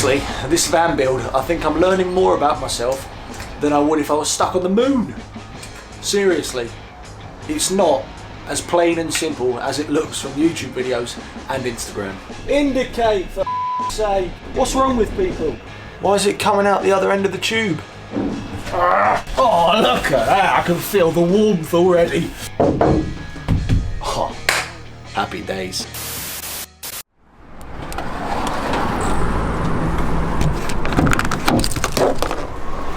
Honestly, this van build, I think I'm learning more about myself than I would if I was stuck on the moon. Seriously, it's not as plain and simple as it looks from YouTube videos and Instagram. Indicate, for sake. What's wrong with people? Why is it coming out the other end of the tube? Oh, look at that, I can feel the warmth already. Oh, happy days.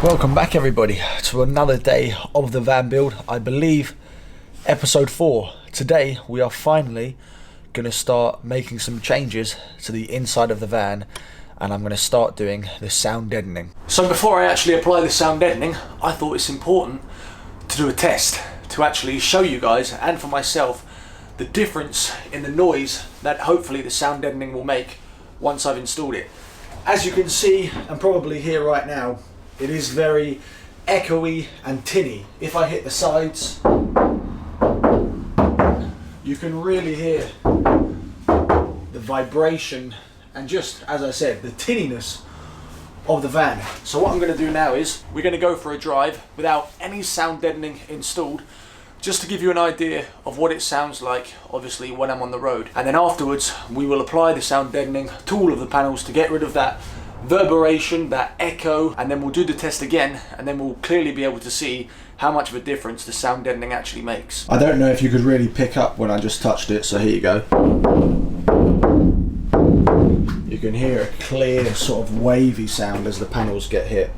Welcome back everybody to another day of the van build. I believe episode 4. Today we are finally going to start making some changes to the inside of the van, and I'm going to start doing the sound deadening. So before I actually apply the sound deadening, I thought it's important to do a test to actually show you guys and for myself the difference in the noise that hopefully the sound deadening will make once I've installed it. As you can see and probably hear right now, it is very echoey and tinny. If I hit the sides, you can really hear the vibration and just, as I said, the tinniness of the van. So what I'm going to do now is we're going to go for a drive without any sound deadening installed, just to give you an idea of what it sounds like, obviously, when I'm on the road. And then afterwards, we will apply the sound deadening to all of the panels to get rid of that reverberation, that echo, and then we'll do the test again, and then we'll clearly be able to see how much of a difference the sound deadening actually makes. I don't know if you could really pick up when I just touched it, so here you go. You can hear a clear sort of wavy sound as the panels get hit.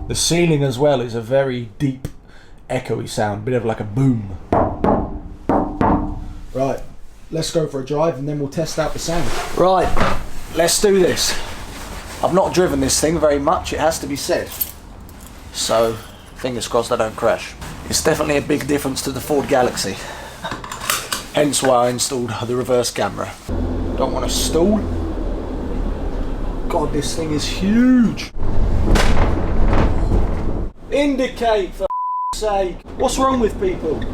The ceiling as well is a very deep echoey sound, bit of like a boom. Right, let's go for a drive and then we'll test out the sound. Right. Let's do this. I've not driven this thing very much, it has to be said. So, fingers crossed I don't crash. It's definitely a big difference to the Ford Galaxy. Hence why I installed the reverse camera. Don't want to stall. God, this thing is huge. Indicate, for sake. What's wrong with people?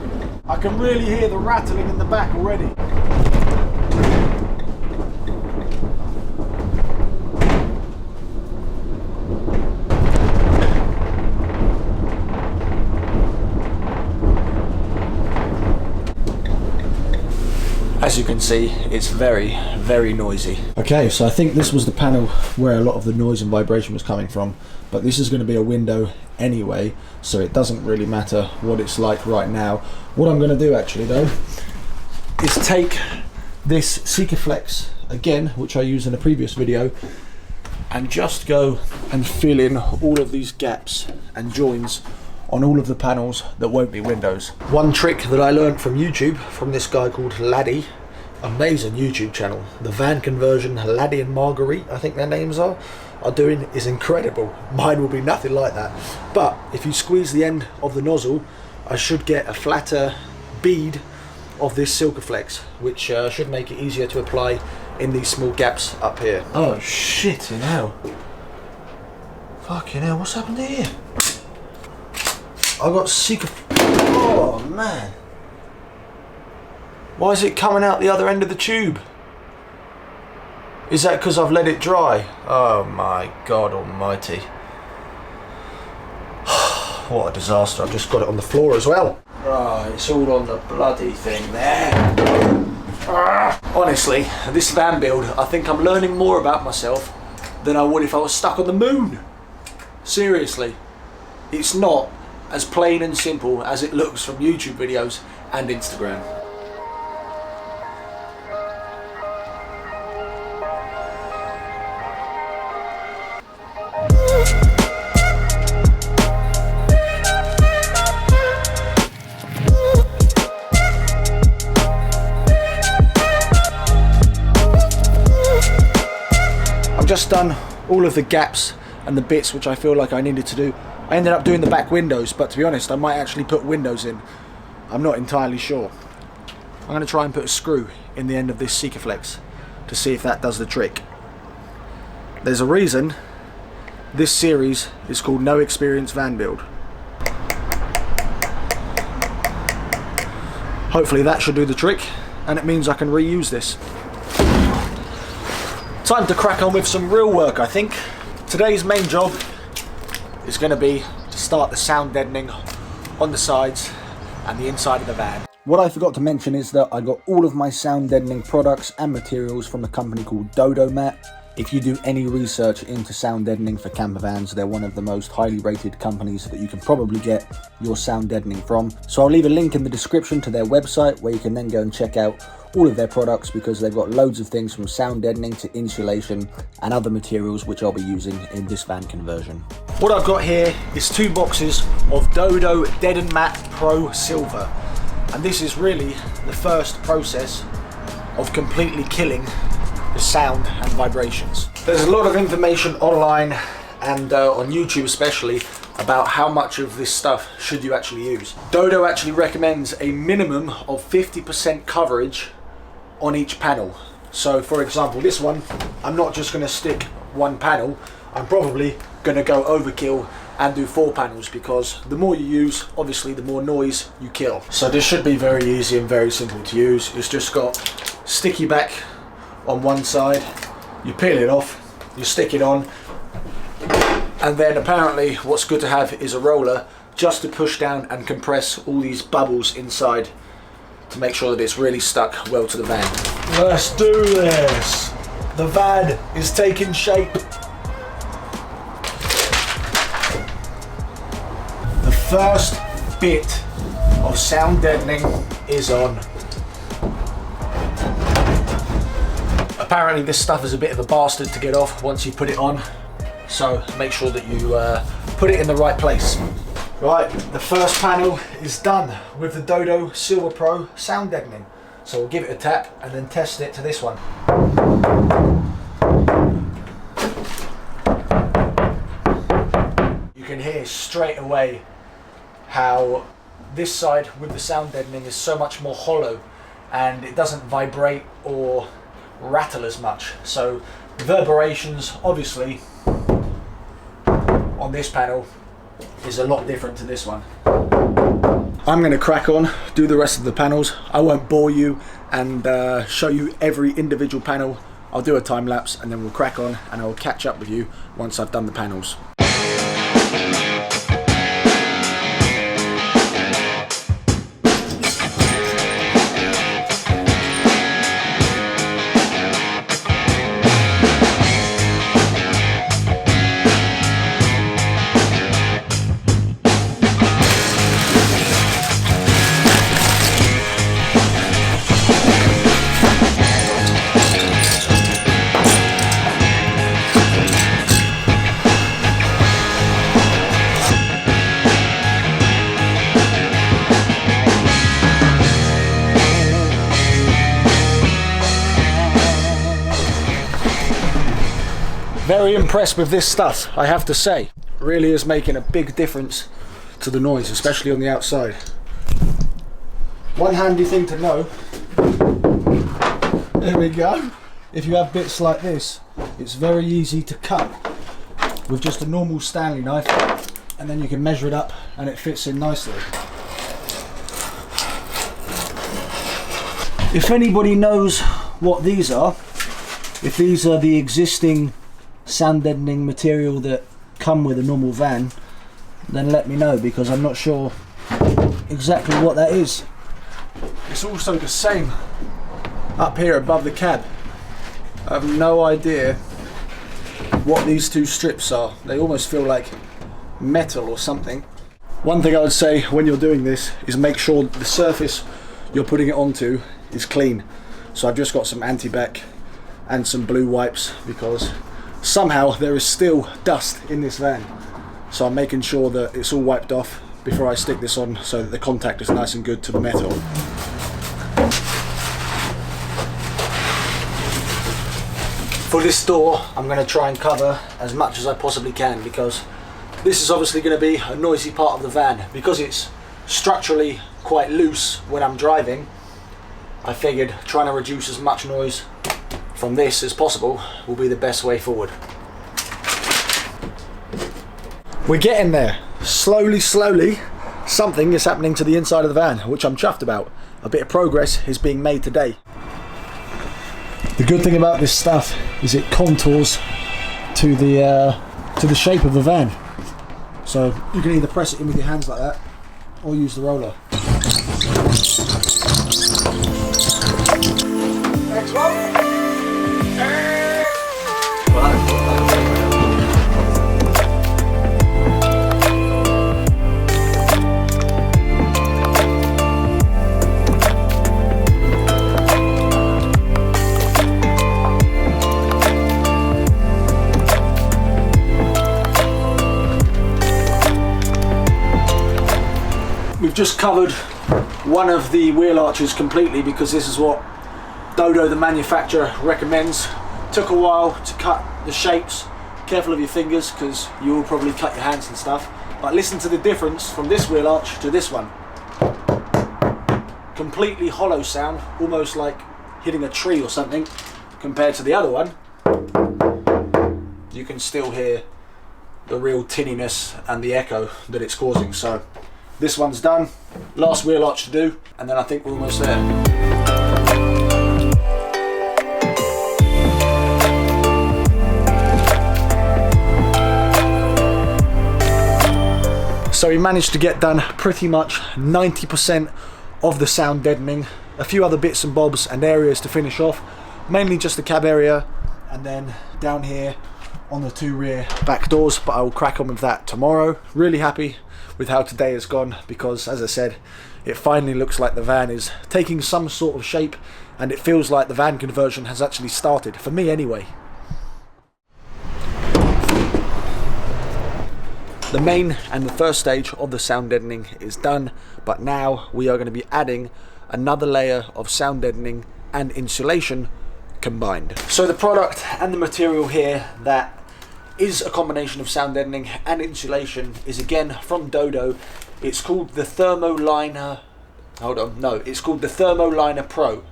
I can really hear the rattling in the back already. As you can see, it's very, very noisy. Okay, so I think this was the panel where a lot of the noise and vibration was coming from, but this is going to be a window anyway, so it doesn't really matter what it's like right now. What I'm going to do actually though, is take this Sikaflex again, which I used in a previous video, and just go and fill in all of these gaps and joins on all of the panels that won't be windows. One trick that I learned from YouTube, from this guy called Laddie, amazing YouTube channel, the van conversion Laddie and Marguerite, I think their names are doing, is incredible. Mine will be nothing like that. But if you squeeze the end of the nozzle, I should get a flatter bead of this Silkaflex, which should make it easier to apply in these small gaps up here. Oh shit, in hell. Fucking hell, what's happened here? I got sick of... Oh man. Why is it coming out the other end of the tube? Is that because I've let it dry? Oh my God almighty. What a disaster. I've just got it on the floor as well. Right, it's all on the bloody thing there. Honestly, this van build, I think I'm learning more about myself than I would if I was stuck on the moon. Seriously. It's not as plain and simple as it looks from YouTube videos and Instagram. I've just done all of the gaps and the bits which I feel like I needed to do. I ended up doing the back windows, but to be honest, I might actually put windows in. I'm not entirely sure. I'm going to try and put a screw in the end of this Sikaflex to see if that does the trick. There's a reason this series is called No Experience Van Build. Hopefully that should do the trick, and it means I can reuse this. Time to crack on with some real work, I think. Today's main job is going to be to start the sound deadening on the sides and the inside of the van. What I forgot to mention is that I got all of my sound deadening products and materials from a company called DODO Mat. If you do any research into sound deadening for camper vans, they're one of the most highly rated companies that you can probably get your sound deadening from. So I'll leave a link in the description to their website where you can then go and check out all of their products, because they've got loads of things from sound deadening to insulation and other materials which I'll be using in this van conversion. What I've got here is 2 boxes of DODO DEADEN Mat Pro Silver, and this is really the first process of completely killing the sound and vibrations. There's a lot of information online and on YouTube especially about how much of this stuff should you actually use. DODO actually recommends a minimum of 50% coverage on each panel. So for example, this one, I'm not just going to stick 1 panel, I'm probably going to go overkill and do 4 panels, because the more you use, obviously the more noise you kill. So this should be very easy and very simple to use. It's just got sticky back on one side, you peel it off, you stick it on, and then apparently what's good to have is a roller just to push down and compress all these bubbles inside to make sure that it's really stuck well to the van. Let's do this! The van is taking shape. The first bit of sound deadening is on. Apparently this stuff is a bit of a bastard to get off once you put it on, so make sure that you put it in the right place. Right, the first panel is done with the DODO Silver Pro sound deadening. So we'll give it a tap and then test it to this one. You can hear straight away how this side with the sound deadening is so much more hollow, and it doesn't vibrate or rattle as much. So reverberations obviously on this panel is a lot different to this one. I'm going to crack on, do the rest of the panels. I won't bore you and show you every individual panel. I'll do a time lapse and then we'll crack on, and I'll catch up with you once I've done the panels. Very impressed with this stuff, I have to say. Really is making a big difference to the noise, especially on the outside. One handy thing to know, there we go, if you have bits like this, it's very easy to cut with just a normal Stanley knife, and then you can measure it up and it fits in nicely. If anybody knows what these are, if these are the existing sound deadening material that come with a normal van, then let me know, because I'm not sure exactly what that is. It's also the same up here above the cab. I have no idea what these 2 strips are. They almost feel like metal or something. One thing I would say when you're doing this is make sure the surface you're putting it onto is clean. So I've just got some anti-bac and some blue wipes, because somehow there is still dust in this van. So I'm making sure that it's all wiped off before I stick this on, so that the contact is nice and good to the metal. For this door, I'm going to try and cover as much as I possibly can, because this is obviously going to be a noisy part of the van. Because it's structurally quite loose when I'm driving, I figured trying to reduce as much noise from this as possible will be the best way forward. We're getting there. Slowly, something is happening to the inside of the van, which I'm chuffed about. A bit of progress is being made today. The good thing about this stuff is it contours to the shape of the van. So you can either press it in with your hands like that or use the roller. Next one. We've just covered one of the wheel arches completely because this is what DODO, the manufacturer, recommends. Took a while to cut the shapes. Careful of your fingers because you will probably cut your hands and stuff. But listen to the difference from this wheel arch to this one. Completely hollow sound, almost like hitting a tree or something, compared to the other one. You can still hear the real tinniness and the echo that it's causing. So this one's done, last wheel arch to do, and then I think we're almost there. So we managed to get done pretty much 90% of the sound deadening, a few other bits and bobs and areas to finish off, mainly just the cab area, and then down here on the two rear back doors, but I will crack on with that tomorrow. Really happy with how today has gone because, as I said, it finally looks like the van is taking some sort of shape and it feels like the van conversion has actually started, for me anyway. The main and the first stage of the sound deadening is done, but now we are going to be adding another layer of sound deadening and insulation combined. So the product and the material here that is a combination of sound deadening and insulation is again from DODO. It's called the Thermoliner, it's called the Thermoliner Pro.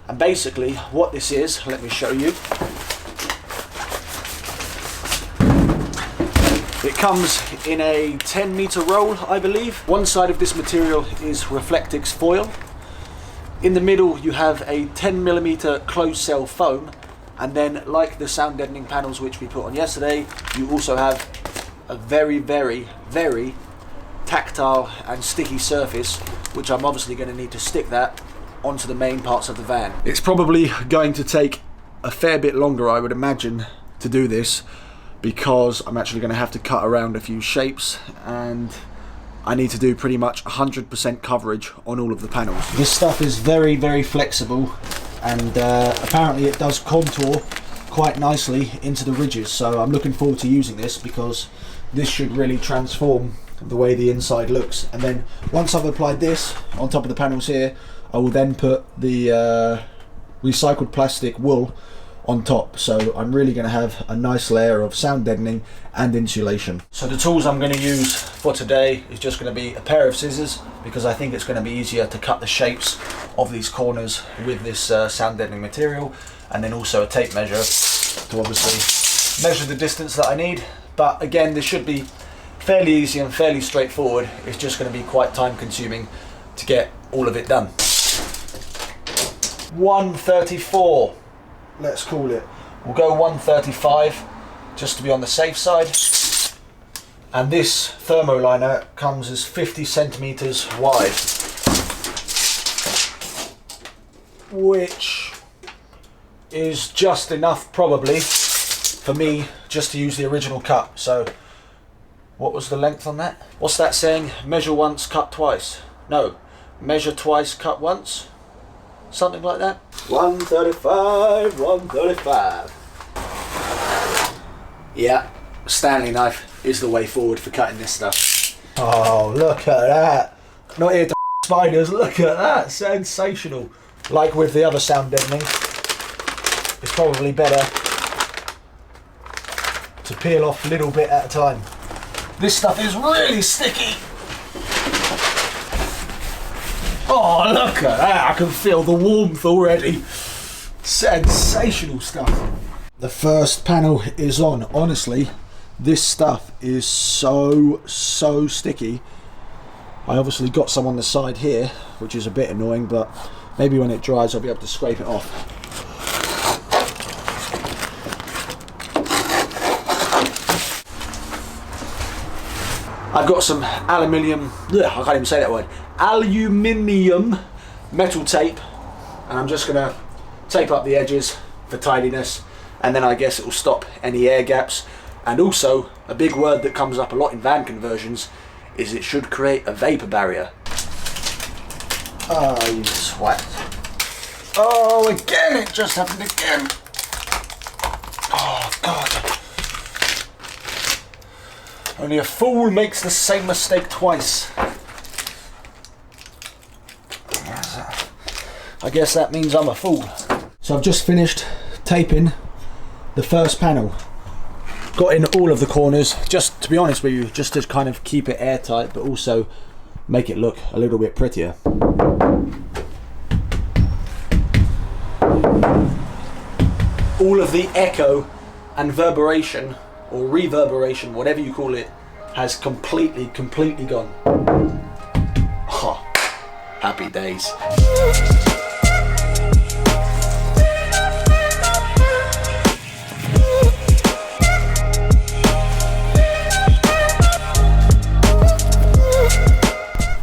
And basically what this is, let me show you. It comes in a 10-meter roll, I believe. One side of this material is Reflectix foil. In the middle you have a 10mm closed cell foam, and then like the sound deadening panels which we put on yesterday, you also have a very, very, very tactile and sticky surface, which I'm obviously going to need to stick that onto the main parts of the van. It's probably going to take a fair bit longer, I would imagine, to do this, because I'm actually going to have to cut around a few shapes and I need to do pretty much 100% coverage on all of the panels. This stuff is very, very flexible, and apparently it does contour quite nicely into the ridges, so I'm looking forward to using this because this should really transform the way the inside looks. And then once I've applied this on top of the panels here, I will then put the recycled plastic wool on top, so I'm really going to have a nice layer of sound deadening and insulation. So the tools I'm going to use for today is just going to be a pair of scissors, because I think it's going to be easier to cut the shapes of these corners with this sound deadening material, and then also a tape measure to obviously measure the distance that I need. But again, this should be fairly easy and fairly straightforward. It's just going to be quite time consuming to get all of it done. 134. Let's call it. We'll go 135 just to be on the safe side. And this thermoliner comes as 50 centimeters wide, which is just enough probably for me just to use the original cut. So what was the length on that? What's that saying? Measure once, cut twice. No, measure twice, cut once. Something like that. 135, 135. Yeah, Stanley knife is the way forward for cutting this stuff. Oh, look at that. Not here to spiders, look at that. Sensational. Like with the other sound deadening, it's probably better to peel off a little bit at a time. This stuff is really sticky. Oh, look at that, I can feel the warmth already. Sensational stuff. The first panel is on. Honestly, this stuff is so sticky. I obviously got some on the side here, which is a bit annoying, but maybe when it dries I'll be able to scrape it off. I've got some aluminium, I can't even say that word, aluminium metal tape, and I'm just gonna tape up the edges for tidiness, and then I guess it will stop any air gaps. And also, a big word that comes up a lot in van conversions is it should create a vapor barrier. Oh, you swat. Oh, again, it just happened again. Oh, God. Only a fool makes the same mistake twice. I guess that means I'm a fool. So I've just finished taping the first panel. Got in all of the corners, just to be honest with you, just to kind of keep it airtight, but also make it look a little bit prettier. All of the echo and reverberation, or reverberation, whatever you call it, has completely gone. Oh, happy days.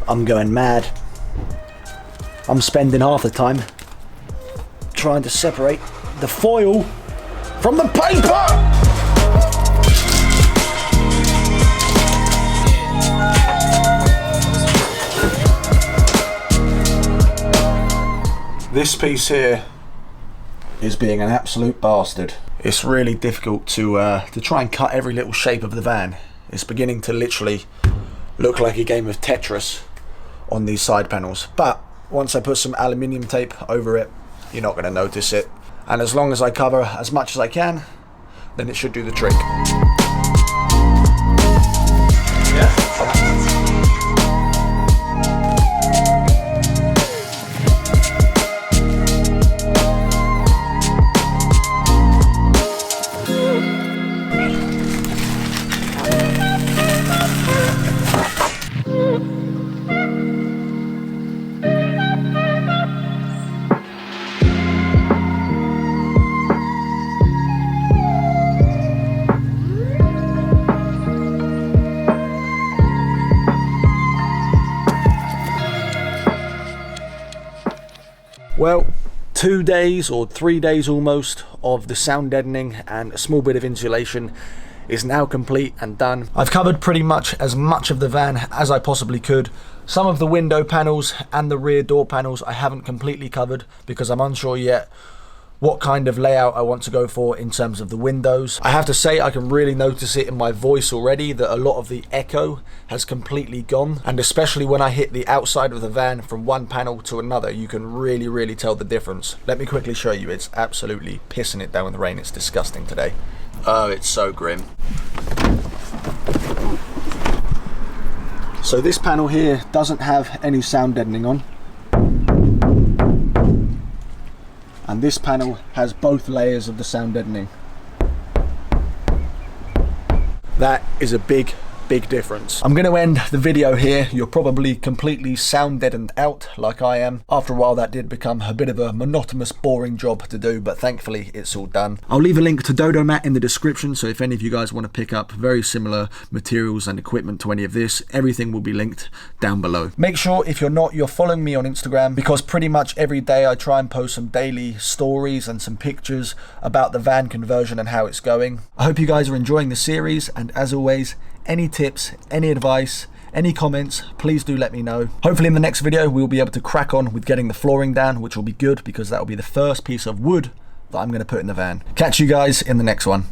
I'm going mad. I'm spending half the time trying to separate the foil from the paper! This piece here is being an absolute bastard. It's really difficult to try and cut every little shape of the van. It's beginning to literally look like a game of Tetris on these side panels. But once I put some aluminium tape over it, you're not going to notice it. And as long as I cover as much as I can, then it should do the trick. Yeah. Well, 2 days or 3 days almost of the sound deadening and a small bit of insulation is now complete and done. I've covered pretty much as much of the van as I possibly could. Some of the window panels and the rear door panels I haven't completely covered because I'm unsure yet what kind of layout I want to go for in terms of the windows. I have to say I can really notice it in my voice already that a lot of the echo has completely gone, and especially when I hit the outside of the van from one panel to another, you can really tell the difference. Let me quickly show you. It's absolutely pissing it down with the rain. It's disgusting today. Oh, it's so grim. So this panel here doesn't have any sound deadening on. And this panel has both layers of the sound deadening. That is a big difference. I'm going to end the video here. You're probably completely sound deadened out like I am. After a while that did become a bit of a monotonous, boring job to do, but thankfully it's all done. I'll leave a link to DODO Mat in the description, so if any of you guys want to pick up very similar materials and equipment to any of this, everything will be linked down below. Make sure if you're not, you're following me on Instagram, because pretty much every day I try and post some daily stories and some pictures about the van conversion and how it's going. I hope you guys are enjoying the series, and as always, any tips, any advice, any comments, please do let me know. Hopefully in the next video we'll be able to crack on with getting the flooring down, which will be good because that will be the first piece of wood that I'm going to put in the van. Catch you guys in the next one.